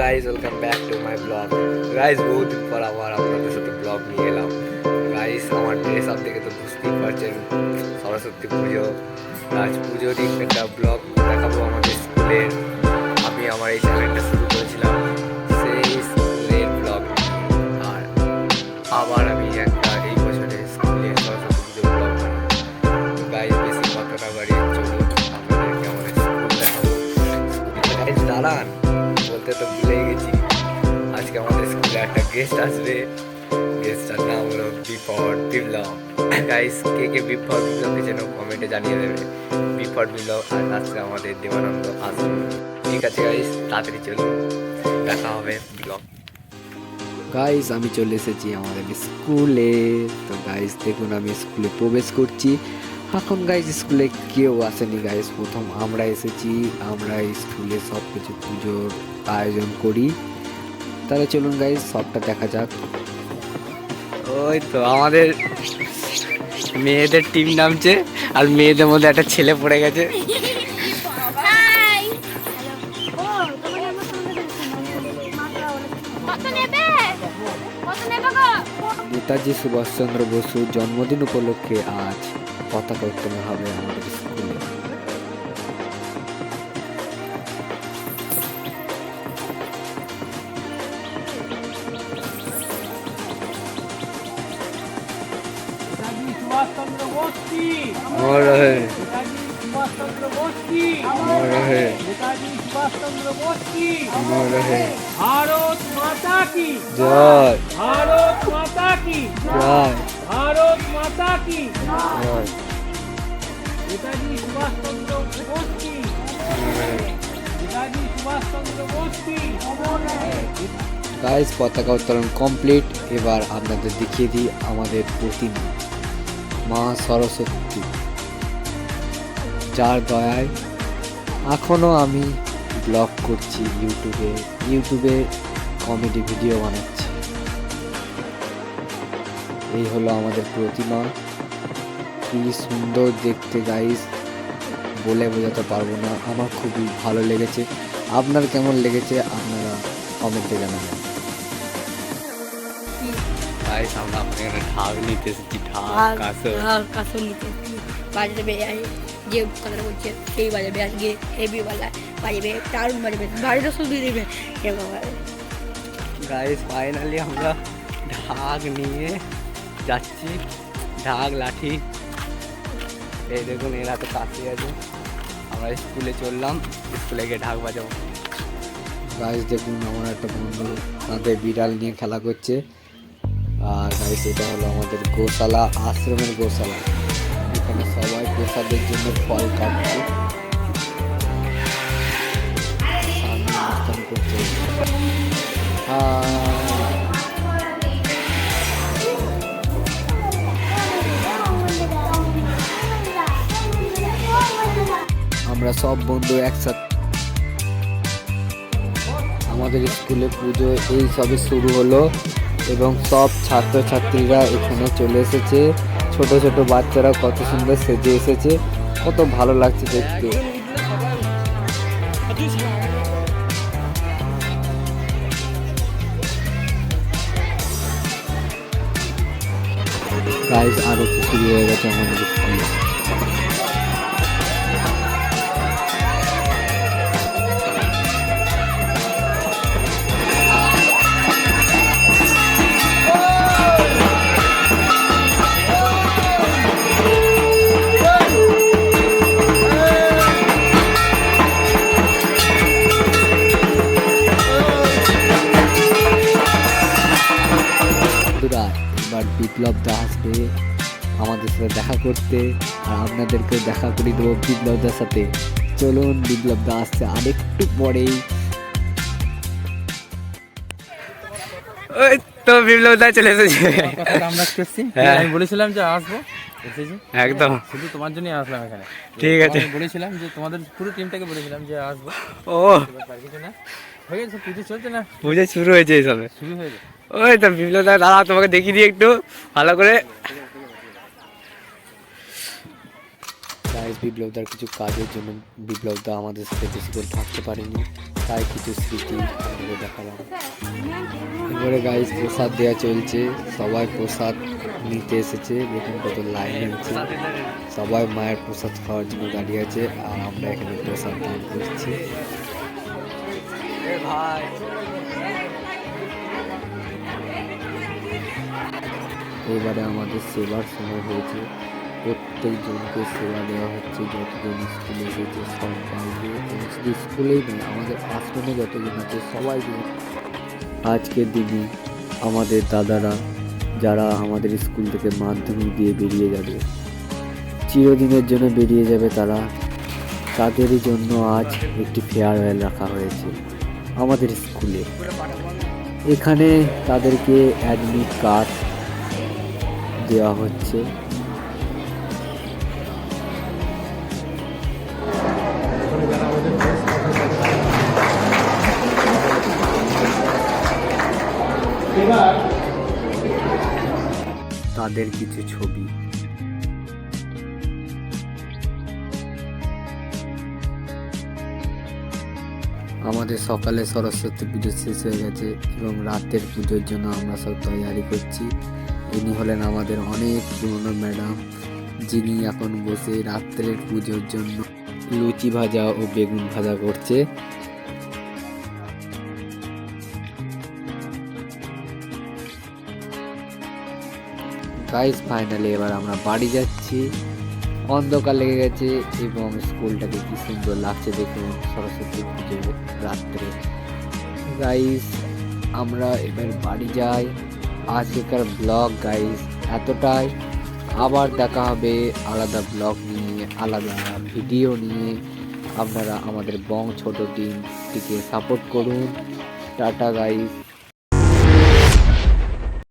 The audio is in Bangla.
Guys, welcome back to my blog. Guys, বহুদিন পর আবার আপনাদের সাথে ব্লগ নিয়ে এলাম। গাইজ, আমার ড্রেস আপ দেখে তো বুঝতেই পারছেন, সরস্বতী পুজো। আজ পুজোরই একটা ব্লগ দেখাবো আমাদের স্কুলের। আমি আমার এই চ্যানেলটা শুরু করেছিলাম সেই স্কুলের ব্লগ, আর আবার আমি একটা এই বছরে স্কুলে সরস্বতী পুজোর ব্লগ বানাবো। গাইজ, বেশি কথাটা বাড়িয়ে চলুন আপনাদেরকে আমাদের স্কুল দেখাবো। গাইজ দাঁড়ান, বলতে তো ভুলেই গেছি, আজকে আমাদের স্কুলে একটা গেস্ট আসবে। গেস্টটার নাম হলো বিপদ বিপ্লব। গাইস, কে কে বিপদ বিপ্লবকে যেন কমেন্টে জানিয়ে দেবে। বিপদ বিপ্লব আর আজকে আমাদের দেবানন্দ আসবে। ঠিক আছে গাইস, তাড়াতাড়ি চলুন, দেখা হবে ব্লগ। গাইস, আমি চলে এসেছি আমাদের স্কুলে। তো গাইস দেখুন, আমি স্কুলে প্রবেশ করছি। এখন গাইস স্কুলে কেউ আসেনি গাইস, প্রথম আমরা এসেছি। আমরা স্কুলে সব কিছু পুজোর আয়োজন করি। তাহলে চলুন গাইস, সবটা দেখা যাক। ওই তো আমাদের মেয়েদের টিম নামছে, আর মেয়েদের মধ্যে একটা ছেলে পড়ে গেছে। নেতাজি সুভাষচন্দ্র বসুর জন্মদিন উপলক্ষে আজ পতাকা উত্তোলন হবে আমাদের স্কুলে। अमर रहे, अमर रहे, अमर रहे। भारत माता की जय, भारत माता की जय, भारत माता की जय। नेताजी सुभाष चंद्र बोस की नेताजी सुभाष चंद्र बोस की গাইস, পতাকা উত্তোলন কমপ্লিট। এবার আপনাদের দেখিয়ে দিই আমাদের প্রতিমা মা সরস্বতী, যার দয়ায় এখনও আমি ব্লগ করছি ইউটিউবে কমেডি ভিডিও বানাচ্ছি। এই হলো আমাদের প্রতিমা, কি সুন্দর দেখতে গাইস, বলে বোঝাতে পারবো না। আমার খুবই ভালো লেগেছে। আপনার কেমন লেগেছে আপনারা কমেন্টে জানাবেন। গাইস, আমরা আপনার এখানে ঢাক নিতে এসেছি। ঢাক কাসর নিতে বাজাবে, যে কথাটা বলছে সেই বাজাবে, আজকে হেভিওয়ালা বাজাবে, টাউন বাজাবে, বাড়িতে শুধু দেবে এরকম। গাইস, ফাইনালি আমরা ঢাক নিয়ে যাচ্ছি। ঢাক লাঠি, এই দেখুন এরা তো কাছে আছে। আমরা স্কুলে চললাম, স্কুলে গিয়ে ঢাক বাজাবো। গাইস দেখুন, আমার একটা বন্ধু তাদের বিড়াল নিয়ে খেলা করছে। আর গাইস, এটা হলো আমাদের গোশালা, আশ্রমের গোশালা। এখানে সবাই প্রসাদের জন্য ফল কাটছে, সামনে অনুষ্ঠান করছে। আমরা সব বন্ধু একসাথে। আমাদের স্কুলে পুজো এই সবে শুরু হলো এবং সব ছাত্রছাত্রীরা এখানে চলে এসেছে। ছোট ছোট বাচ্চারা কত সুন্দর সেজে এসেছে, কত ভালো লাগছে দেখতে। গাইস, আরো শুরু হয়ে গেছে আমাদের স্কুলে। এবার বিপ্লব দা আসবে আমাদের সাথে দেখা করতে, আর আপনাদেরকে দেখা করে দেবো বিপ্লব দার সাথে। চলুন, বিপ্লব দা আসছে আরেকটু পরেই। ওই তো বিপ্লব দা চলে এসেছে। আমরা এসেছি, হ্যাঁ। আমি বলেছিলাম যে আসবো, এসেছি একদম, শুধু তোমার জন্যই আসলাম এখানে। ঠিক আছে। আমি বলেছিলাম যে তোমাদের পুরো টিমটাকে বলেছিলাম যে আসবো। ও, ব্যাপার কিছু না, হয়ে গেছে, পুজো চলছে না, পুজো শুরু হয়েছে এই সবে। শুরু হয়ে গেছে। ওই তো বিপ্লব দা, দাদা তোমাকে দেখিয়ে দিই একটু ভালো করে। গাইস বিপ্লবদার কিছু কাজের জন্য বিপ্লবদা আমাদের সাথে বেশি করে থাকতে পারেনি, তাই কিছু স্মৃতি আপনাদের দেখালাম। এবারে গাইস প্রসাদ দেওয়া চলছে, সবাই প্রসাদ নিতে এসেছে, দেখুন কত লাইন হয়েছে, সবাই মায়ের প্রসাদ খাওয়ার জন্য দাঁড়িয়ে আছে, আর আমরা এখানে প্রসাদ দান করছি। ভাই এবারে আমাদের সেবার সময় হয়েছে, প্রত্যেকজনকে সেবা দেওয়া হচ্ছে, যতজন স্কুলে এসেছে সবাইকে, এবং শুধু স্কুলেই নয় আমাদের আশ্রমে যতজন আছে সবাইকে। আজকের দিনে আমাদের দাদারা যারা আমাদের স্কুল থেকে মাধ্যমিক দিয়ে বেরিয়ে যাবে, চিরদিনের জন্য বেরিয়ে যাবে তারা, তাদেরই জন্য আজ একটি ফেয়ারওয়েল রাখা হয়েছে আমাদের স্কুলে। এখানে তাদেরকে অ্যাডমিট কার্ড দেওয়া হচ্ছে। তাদের কিছু ছবি। আমাদের সকালে সরস্বতী পুজো শেষ হয়ে গেছে এবং রাতের পুজোর জন্য আমরা সব তৈরি করছি। ইনি হলেন আমাদের অনেক পুরনো ম্যাডাম, যিনি এখন বসে রাত্রের পুজোর জন্য লুচি ভাজা ও বেগুন ভাজা করছে। গাইস ফাইনালি এবার আমরা বাড়ি যাচ্ছি, অন্ধকার লেগে গেছে এবং স্কুলটাকে কি সুন্দর লাগছে দেখুন সরস্বতী পুজো রাত্রে। গাইস আমরা এবার বাড়ি যাই। আজকেকার ব্লগ গাইস এতটাই, আবার দেখা হবে আলাদা ব্লগ নিয়ে, আলাদা ভিডিও নিয়ে। আপনারা আমাদের বং ছোট টিমটিকে সাপোর্ট করুন। Tata guys.